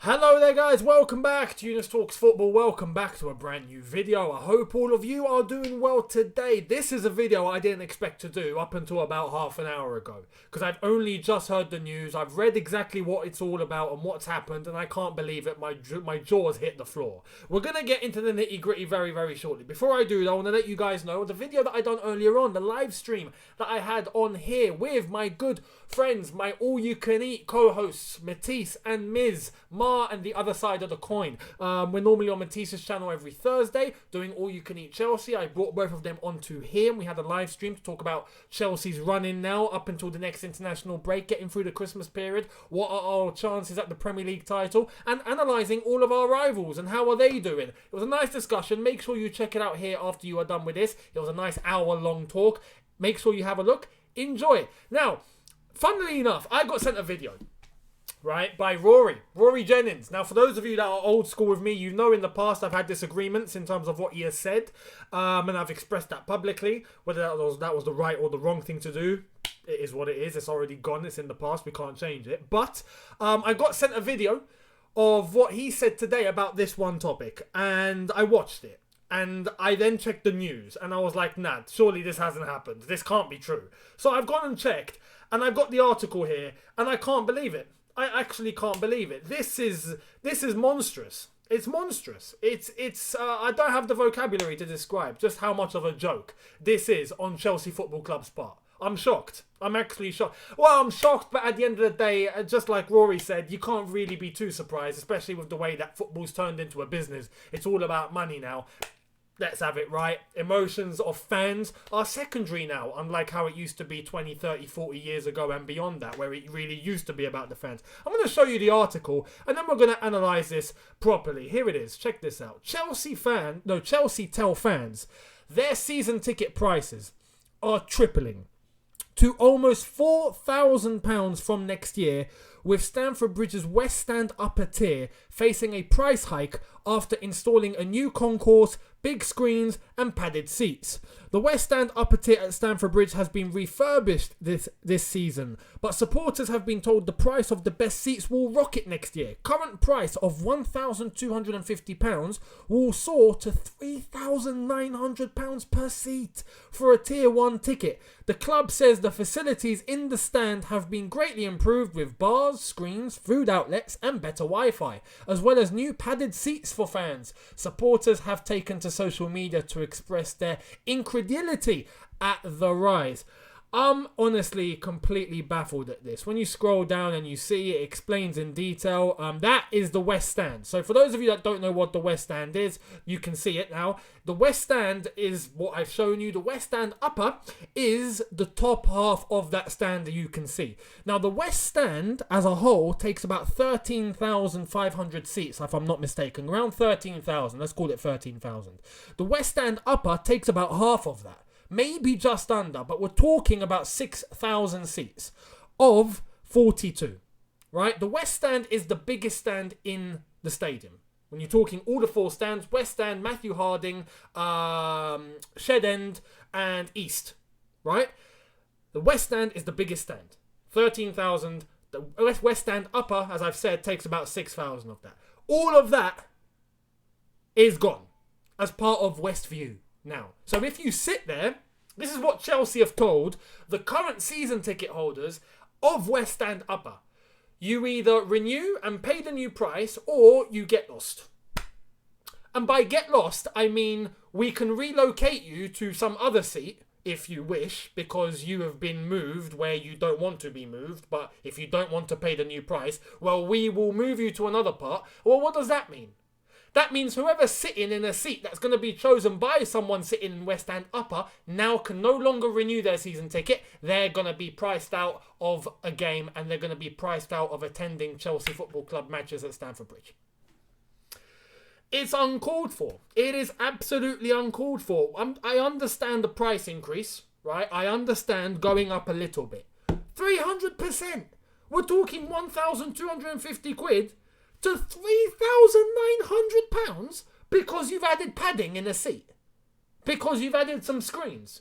Hello there guys, welcome back to Younes Talks Football, welcome back to a brand new video. I hope all of you are doing well today. This is a video I didn't expect to do up until about half an hour ago, because I've only just heard the news, I've read exactly what it's all about and what's happened, and I can't believe it, my jaws hit the floor. We're going to get into the nitty gritty very shortly. Before I do though, I want to let you guys know the video that I done earlier on, the live stream that I had on here with my good friends, my all-you-can-eat co-hosts, Matisse and Miz, and the other side of the coin. We're normally on Matisse's channel every Thursday doing All You Can Eat Chelsea. I brought both of them onto here and we had a live stream to talk about Chelsea's run-in now up until the next international break, getting through the Christmas period. What are our chances at the Premier League title? And analysing all of our rivals and how are they doing. It was a nice discussion. Make sure you check it out here after you are done with this. It was a nice hour-long talk. Make sure you have a look. Enjoy it. Now, funnily enough, I got sent a video, right, by Rory Jennings. Now, for those of you that are old school with me, you know in the past I've had disagreements in terms of what he has said, and I've expressed that publicly. Whether that was the right or the wrong thing to do, it is what it is. It's already gone. It's in the past. We can't change it. But I got sent a video of what he said today about this one topic, and I watched it. And I then checked the news, and I was like, nah, surely this hasn't happened. This can't be true. So I've gone and checked, and I've got the article here, and I can't believe it. I actually can't believe it. This is monstrous. It's monstrous. It's I don't have the vocabulary to describe just how much of a joke this is on Chelsea Football Club's part. I'm shocked. I'm actually shocked. Well, I'm shocked, but at the end of the day, just like Rory said, you can't really be too surprised, especially with the way that football's turned into a business. It's all about money now. Let's have it right. Emotions of fans are secondary now, unlike how it used to be 20, 30, 40 years ago and beyond that, where it really used to be about the fans. I'm going to show you the article, and then we're going to analyse this properly. Here it is. Check this out. Chelsea tell fans their season ticket prices are tripling to almost £4,000 from next year, with Stamford Bridge's West Stand upper tier facing a price hike after installing a new concourse, big screens and padded seats. The West Stand upper tier at Stamford Bridge has been refurbished this season, but supporters have been told the price of the best seats will rocket next year. Current price of £1,250 will soar to £3,900 per seat for a Tier 1 ticket. The club says the facilities in the stand have been greatly improved with bars, screens, food outlets and better Wi-Fi, as well as new padded seats for fans. Supporters have taken to social media to express their incredulity at the rise. I'm honestly completely baffled at this. When you scroll down and you see it explains in detail, that is the West Stand. So for those of you that don't know what the West Stand is, you can see it now. The West Stand is what I've shown you. The West Stand upper is the top half of that stand that you can see. Now the West Stand as a whole takes about 13,500 seats, if I'm not mistaken. Around 13,000. Let's call it 13,000. The West Stand upper takes about half of that. Maybe just under, but we're talking about 6,000 seats of 42, right? The West Stand is the biggest stand in the stadium. When you're talking all the four stands, West Stand, Matthew Harding, Shed End and East, right? The West Stand is the biggest stand, 13,000. The West Stand upper, as I've said, takes about 6,000 of that. All of that is gone as part of Westview now. So if you sit there, this is what Chelsea have told the current season ticket holders of West Stand upper. You either renew and pay the new price or you get lost. And by get lost, I mean we can relocate you to some other seat if you wish, because you have been moved where you don't want to be moved. But if you don't want to pay the new price, well, we will move you to another part. Well, what does that mean? That means whoever's sitting in a seat that's going to be chosen by someone sitting in West End upper now can no longer renew their season ticket. They're going to be priced out of a game and they're going to be priced out of attending Chelsea Football Club matches at Stamford Bridge. It's uncalled for. It is absolutely uncalled for. I understand the price increase, right? I understand going up a little bit. 300%. We're talking 1,250 quid to £3,900 because you've added padding in a seat, because you've added some screens,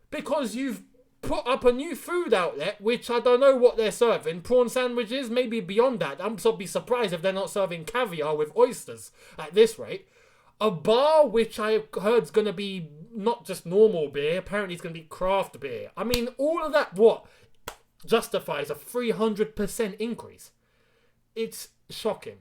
because you've put up a new food outlet, which I don't know what they're serving. Prawn sandwiches, maybe beyond that. I'm so be surprised if they're not serving caviar with oysters at this rate. A bar, which I heard is going to be not just normal beer. Apparently it's going to be craft beer. I mean, all of that, what? Justifies a 300% increase. It's shocking.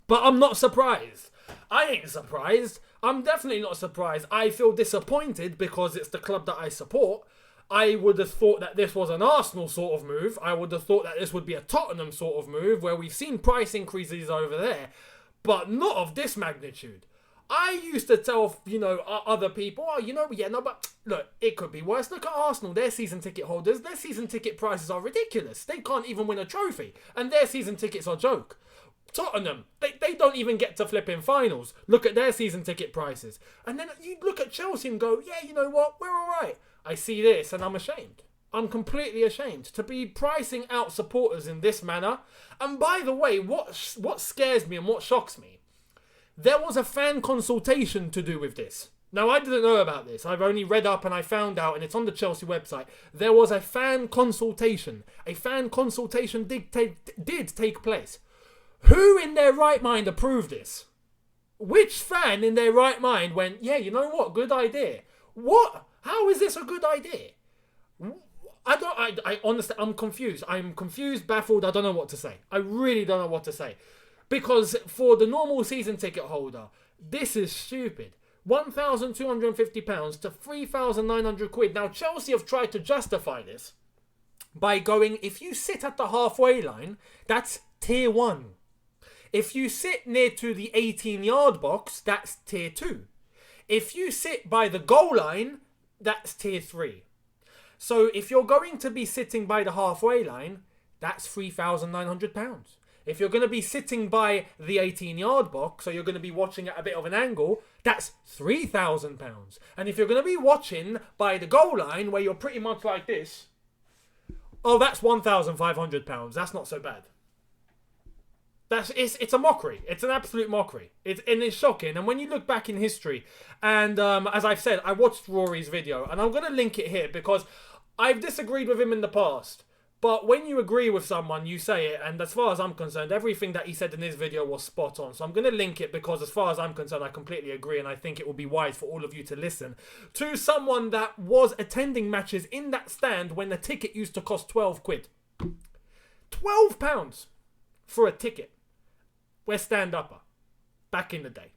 But I'm not surprised. I ain't surprised. I'm definitely not surprised. I feel disappointed because it's the club that I support. I would have thought that this was an Arsenal sort of move. I would have thought that this would be a Tottenham sort of move where we've seen price increases over there, but not of this magnitude. I used to tell, other people, but look, it could be worse. Look at Arsenal, their season ticket holders, their season ticket prices are ridiculous. They can't even win a trophy, and their season tickets are a joke. Tottenham, they don't even get to flipping finals. Look at their season ticket prices. And then you look at Chelsea and go, yeah, you know what, we're all right. I see this and I'm ashamed. I'm completely ashamed to be pricing out supporters in this manner. And by the way, what scares me and what shocks me, there was a fan consultation to do with this. Now, I didn't know about this. I've only read up and I found out, and it's on the Chelsea website. There was a fan consultation. A fan consultation did take place. Who in their right mind approved this? Which fan in their right mind went, yeah, you know what, good idea? What? How is this a good idea? I honestly, I'm confused. I'm confused, baffled. I don't know what to say. I really don't know what to say. Because for the normal season ticket holder, this is stupid. £1,250 to £3,900. Now, Chelsea have tried to justify this by going, if you sit at the halfway line, that's tier 1. If you sit near to the 18-yard box, that's tier 2. If you sit by the goal line, that's tier 3. So if you're going to be sitting by the halfway line, that's £3,900. If you're going to be sitting by the 18-yard box, so you're going to be watching at a bit of an angle, that's £3,000. And if you're going to be watching by the goal line, where you're pretty much like this, oh, that's £1,500. That's not so bad. It's a mockery. It's an absolute mockery. It's shocking. And when you look back in history, and as I've said, I watched Rory's video, and I'm going to link it here because I've disagreed with him in the past. But when you agree with someone, you say it. And as far as I'm concerned, everything that he said in his video was spot on. So I'm going to link it because as far as I'm concerned, I completely agree. And I think it will be wise for all of you to listen to someone that was attending matches in that stand when the ticket used to cost £12. £12 for a ticket. West End Upper, back in the day.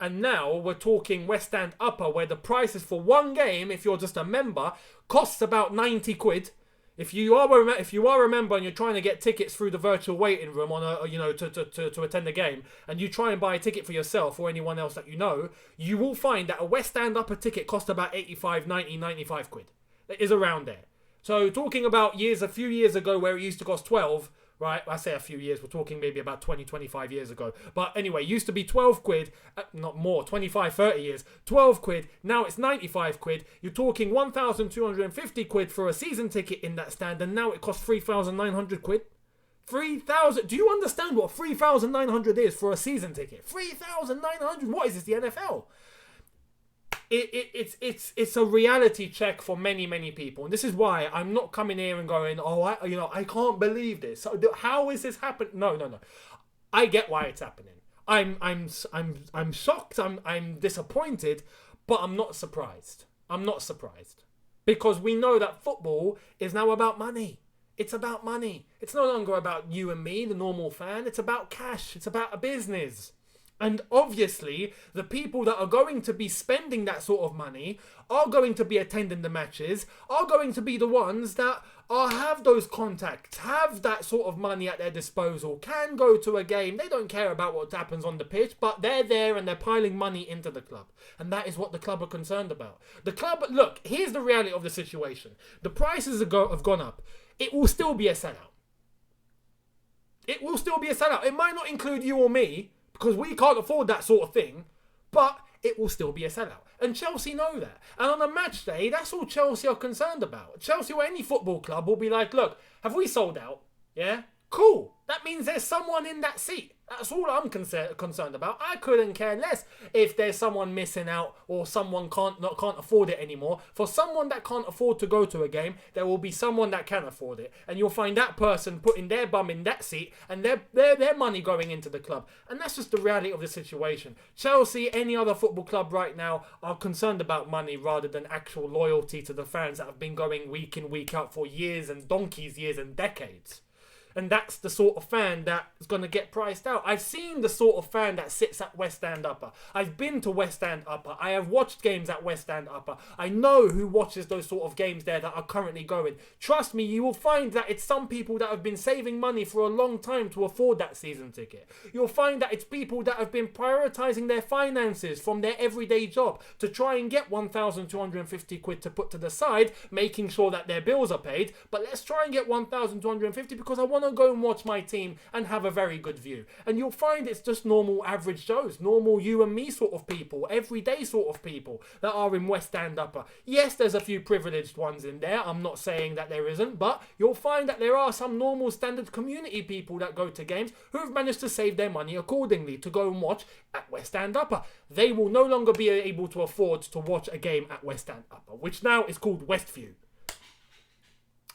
And now we're talking West End Upper, where the prices for one game, if you're just a member, costs about £90. If you are a member and you're trying to get tickets through the virtual waiting room on to attend a game, and you try and buy a ticket for yourself or anyone else that you know, you will find that a West End Upper ticket costs about 85, 90, 95 quid. It is around there. So talking about a few years ago where it used to cost 12. Right, I say a few years, we're talking maybe about 20, 25 years ago. But anyway, used to be 12 quid, not more, 25, 30 years, 12 quid, now it's 95 quid. You're talking 1,250 quid for a season ticket in that stand, and now it costs 3,900 quid. 3,000, do you understand what 3,900 is for a season ticket? 3,900, what is this, the NFL? It's a reality check for many people, and this is why I'm not coming here and going, I can't believe this. How is this happening? No. I get why it's happening. I'm shocked. I'm disappointed, but I'm not surprised. I'm not surprised because we know that football is now about money. It's about money. It's no longer about you and me, the normal fan. It's about cash. It's about a business. And obviously, the people that are going to be spending that sort of money are going to be attending the matches, are going to be the ones that have those contacts, have that sort of money at their disposal, can go to a game. They don't care about what happens on the pitch, but they're there and they're piling money into the club. And that is what the club are concerned about. The club, look, here's the reality of the situation. The prices have gone up. It will still be a sellout. It will still be a sellout. It might not include you or me, because we can't afford that sort of thing, but it will still be a sellout. And Chelsea know that. And on a match day, that's all Chelsea are concerned about. Chelsea or any football club will be like, look, have we sold out? Yeah? Cool. That means there's someone in that seat. That's all I'm concerned about. I couldn't care less if there's someone missing out or someone can't afford it anymore. For someone that can't afford to go to a game, there will be someone that can afford it, and you'll find that person putting their bum in that seat and their money going into the club. And that's just the reality of the situation. Chelsea, any other football club right now, are concerned about money rather than actual loyalty to the fans that have been going week in, week out for years and donkey's years and decades. And that's the sort of fan that's going to get priced out. I've seen the sort of fan that sits at West End Upper. I've been to West End Upper. I have watched games at West End Upper. I know who watches those sort of games there that are currently going. Trust me, you will find that it's some people that have been saving money for a long time to afford that season ticket. You'll find that it's people that have been prioritising their finances from their everyday job to try and get 1,250 quid to put to the side, making sure that their bills are paid. But let's try and get 1,250 because I want to go and watch my team and have a very good view. And you'll find it's just normal average Joes, normal you and me sort of people, everyday sort of people that are in West End Upper. Yes, there's a few privileged ones in there. I'm not saying that there isn't, but you'll find that there are some normal standard community people that go to games who've managed to save their money accordingly to go and watch at West End Upper. They will no longer be able to afford to watch a game at West End Upper, which now is called Westview.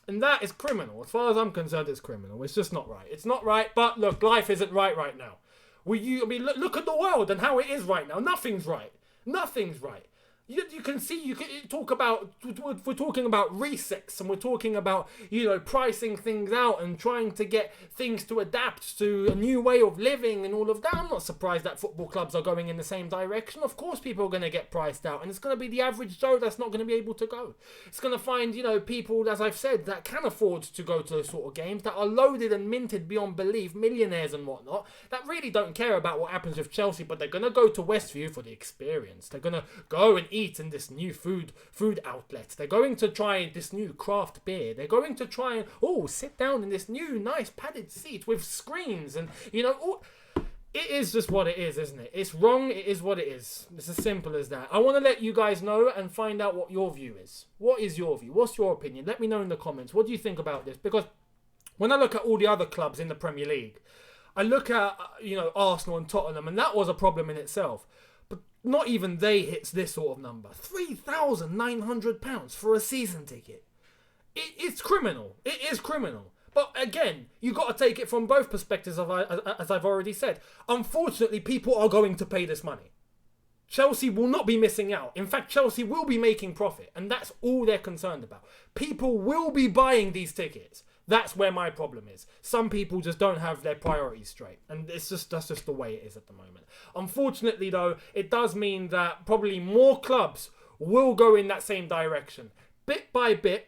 And that is criminal. As far as I'm concerned, it's criminal. It's just not right. It's not right, but look, life isn't right now. Look at the world and how it is right now. Nothing's right. Nothing's right. You can see, you can talk about, we're talking about resets and we're talking about, pricing things out and trying to get things to adapt to a new way of living and all of that. I'm not surprised that football clubs are going in the same direction. Of course people are going to get priced out, and it's going to be the average Joe that's not going to be able to go. It's going to find, people, as I've said, that can afford to go to those sort of games, that are loaded and minted beyond belief, millionaires and whatnot, that really don't care about what happens with Chelsea, but they're going to go to Westview for the experience. They're going to go and eat in this new food outlet. They're going to try this new craft beer. They're going to try and sit down in this new nice padded seat with screens and it is just what it is, isn't it? It's wrong. It is what it is. It's as simple as that. I want to let you guys know and find out what your view is. What is your view? What's your opinion? Let me know in the comments. What do you think about this? Because when I look at all the other clubs in the Premier League, I look at Arsenal and Tottenham, and that was a problem in itself. Not even they hits this sort of number. £3,900 for a season ticket. It's criminal. It is criminal. But again, you got to take it from both perspectives, as I've already said. Unfortunately, people are going to pay this money. Chelsea will not be missing out. In fact, Chelsea will be making profit. And that's all they're concerned about. People will be buying these tickets. That's where my problem is. Some people just don't have their priorities straight. And that's just the way it is at the moment. Unfortunately, though, it does mean that probably more clubs will go in that same direction. Bit by bit,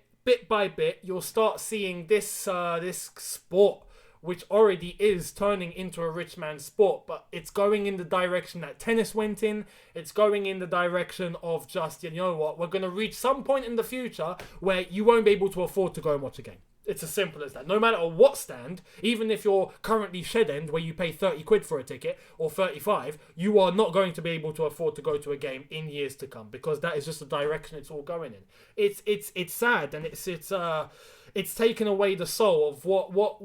you'll start seeing this sport, which already is turning into a rich man's sport, but it's going in the direction that tennis went in. It's going in the direction of just, we're going to reach some point in the future where you won't be able to afford to go and watch a game. It's as simple as that. No matter what stand, even if you're currently shed end where you pay 30 quid for a ticket or 35, you are not going to be able to afford to go to a game in years to come, because that is just the direction it's all going in. It's sad, and it's taken away the soul of what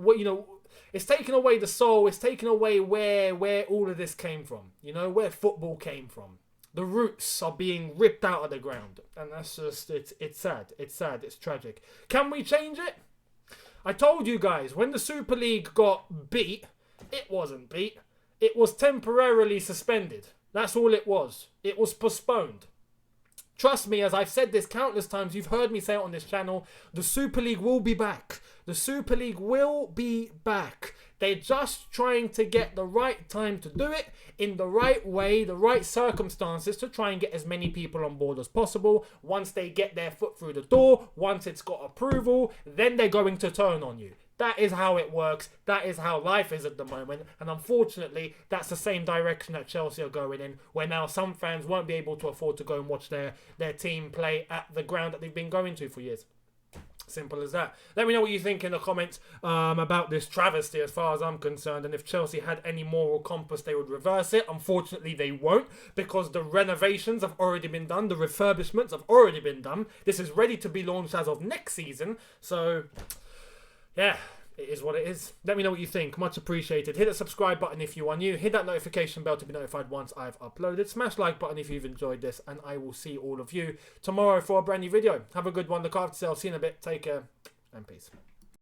it's taken away the soul. It's taken away where all of this came from. Where football came from. The roots are being ripped out of the ground, and that's just it's sad. It's sad. It's tragic. Can we change it? I told you guys, when the Super League got beat, it wasn't beat. It was temporarily suspended. That's all it was. It was postponed. Trust me, as I've said this countless times, you've heard me say it on this channel, the Super League will be back. The Super League will be back. They're just trying to get the right time to do it, in the right way, the right circumstances, to try and get as many people on board as possible. Once they get their foot through the door, once it's got approval, then they're going to turn on you. That is how it works. That is how life is at the moment. And unfortunately, that's the same direction that Chelsea are going in, where now some fans won't be able to afford to go and watch their team play at the ground that they've been going to for years. Simple as that. Let me know what you think in the comments about this travesty, as far as I'm concerned. And if Chelsea had any moral compass, they would reverse it. Unfortunately, they won't, because the renovations have already been done. The refurbishments have already been done. This is ready to be launched as of next season. So, yeah, it it is what it is. Let me know what you think. Much appreciated. Hit that subscribe button if you are new. Hit that notification bell to be notified once I've uploaded. Smash like button if you've enjoyed this. And I will see all of you tomorrow for a brand new video. Have a good one. Look after yourself. See you in a bit. Take care and peace.